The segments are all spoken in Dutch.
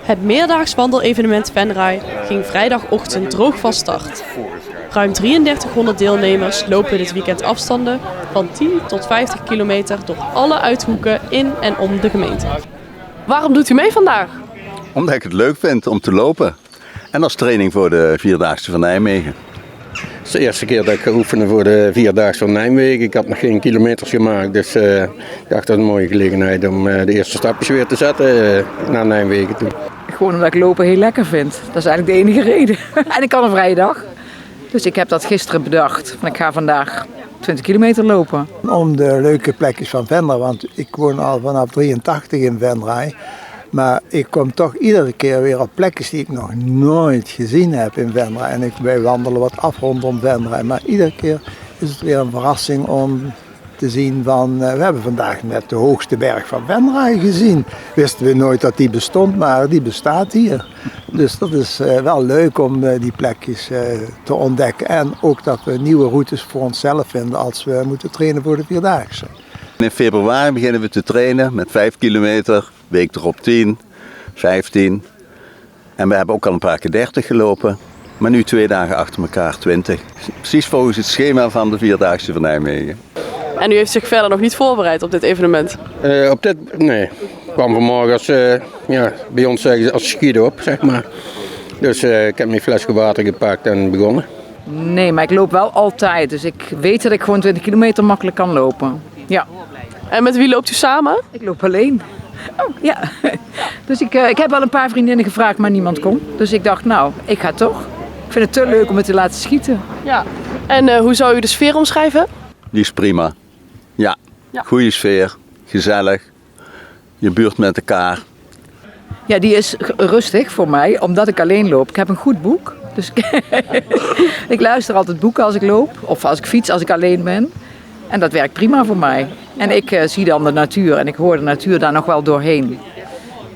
Het meerdaags wandelevenement Venray ging vrijdagochtend droog van start. Ruim 3300 deelnemers lopen dit weekend afstanden van 10 tot 50 kilometer door alle uithoeken in en om de gemeente. Waarom doet u mee vandaag? Omdat ik het leuk vind om te lopen. En als training voor de Vierdaagse van Nijmegen. Het is de eerste keer dat ik ga oefenen voor de Vierdaagse van Nijmegen. Ik had nog geen kilometers gemaakt, dus ik dacht dat het een mooie gelegenheid om de eerste stapjes weer te zetten naar Nijmegen toe. Gewoon omdat ik lopen heel lekker vind. Dat is eigenlijk de enige reden. En ik had een vrije dag. Dus ik heb dat gisteren bedacht. Ik ga vandaag 20 kilometer lopen. Om de leuke plekjes van Venray, want ik woon al vanaf 83 in Venray. Maar ik kom toch iedere keer weer op plekjes die ik nog nooit gezien heb in Venray. En wij wandelen wat af rondom Venray. Maar iedere keer is het weer een verrassing om te zien van... we hebben vandaag net de hoogste berg van Venray gezien. Wisten we nooit dat die bestond, maar die bestaat hier. Dus dat is wel leuk om die plekjes te ontdekken. En ook dat we nieuwe routes voor onszelf vinden als we moeten trainen voor de Vierdaagse. In februari beginnen we te trainen met 5 kilometer, week erop 10, 15. En we hebben ook al een paar keer 30 gelopen. Maar nu 2 dagen achter elkaar 20. Precies volgens het schema van de Vierdaagse van Nijmegen. En u heeft zich verder nog niet voorbereid op dit evenement? Nee. Ik kwam vanmorgen als, bij ons zeggen ze als skiën op, zeg maar. Dus ik heb mijn flesje water gepakt en begonnen. Nee, maar ik loop wel altijd. Dus ik weet dat ik gewoon 20 kilometer makkelijk kan lopen. Ja. En met wie loopt u samen? Ik loop alleen. Oh, ja. Dus ik heb wel een paar vriendinnen gevraagd, maar niemand kon. Dus ik dacht, nou, ik ga toch. Ik vind het te leuk om het te laten schieten. Ja. En hoe zou u de sfeer omschrijven? Die is prima. Ja, goede sfeer, gezellig. Je buurt met elkaar. Ja, die is rustig voor mij, omdat ik alleen loop. Ik heb een goed boek. Dus ik luister altijd boeken als ik loop. Of als ik fiets, als ik alleen ben. En dat werkt prima voor mij. En ik zie dan de natuur en ik hoor de natuur daar nog wel doorheen.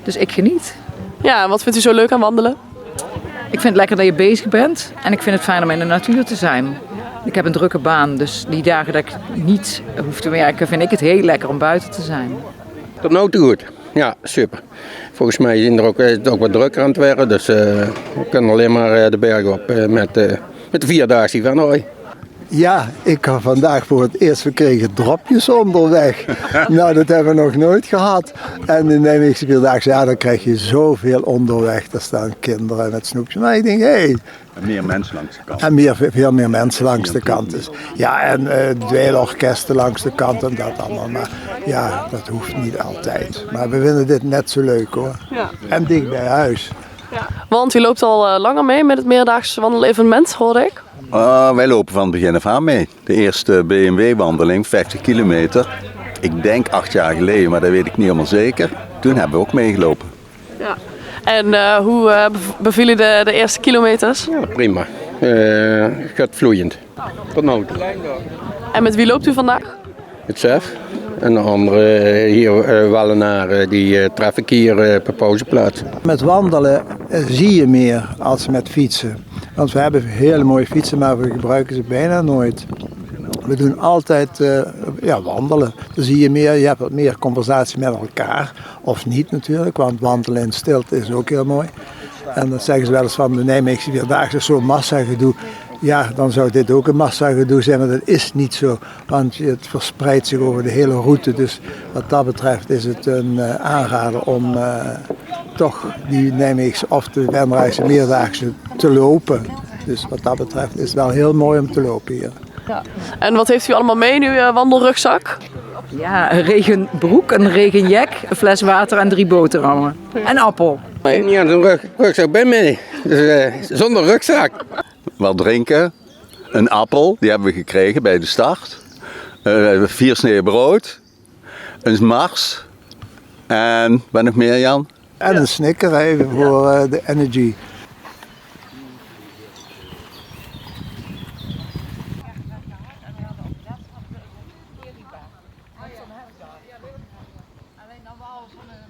Dus ik geniet. Ja, en wat vindt u zo leuk aan wandelen? Ik vind het lekker dat je bezig bent. En ik vind het fijn om in de natuur te zijn. Ik heb een drukke baan, dus die dagen dat ik niet hoef te werken, vind ik het heel lekker om buiten te zijn. Tot nu toe goed. Ja, super. Volgens mij is het ook wat drukker aan het worden, dus we kunnen alleen maar de berg op met de Vierdaagse van Venray. Ja, ik had vandaag voor het eerst gekregen dropjes onderweg. Nou, dat hebben we nog nooit gehad. En in de Nijmeegse Vierdaagse, ja, dan krijg je zoveel onderweg. Daar staan kinderen met snoepjes. Maar ik denk, hé. En meer mensen langs de kant. En veel meer mensen langs de kant. Dus, ja, en dweilorkesten langs de kant en dat allemaal. Maar ja, dat hoeft niet altijd. Maar we vinden dit net zo leuk hoor. Ja. En dicht bij huis. Ja. Want u loopt al langer mee met het meerdaags wandelevenement, hoorde ik. Wij lopen van het begin af aan mee. De eerste BMW-wandeling, 50 kilometer. Ik denk 8 jaar geleden, maar dat weet ik niet helemaal zeker. Toen hebben we ook meegelopen. Ja. En hoe beviel u de eerste kilometers? Ja, prima. Gaat vloeiend. Tot nu toe. En met wie loopt u vandaag? Het zelf. En de andere hier Wallenaren, die tref ik hier per pauzeplaats. Met wandelen zie je meer als met fietsen. Want we hebben hele mooie fietsen, maar we gebruiken ze bijna nooit. We doen altijd wandelen. Dan zie je meer, je hebt wat meer conversatie met elkaar. Of niet natuurlijk, want wandelen in stilte is ook heel mooi. En dat zeggen ze wel eens van de Nijmeegse Vierdaagse, zo'n massagedoe. Ja, dan zou dit ook een massagedoe zijn, maar dat is niet zo. Want het verspreidt zich over de hele route. Dus wat dat betreft is het een aanrader om toch die Nijmeegse of de Venrayse Meerdaagse te lopen. Dus wat dat betreft is het wel heel mooi om te lopen hier. Ja. En wat heeft u allemaal mee in uw wandelrugzak? Ja, een regenbroek, een regenjack, een fles water en 3 boterhammen. En appel. Ja, zo'n rugzak bij mij. Dus, zonder rugzak. Wat drinken, een appel, die hebben we gekregen bij de start. 4 sneeën brood, een mars en wat nog meer, Jan? En een Snicker even voor de energy. Alleen dan wel zo'n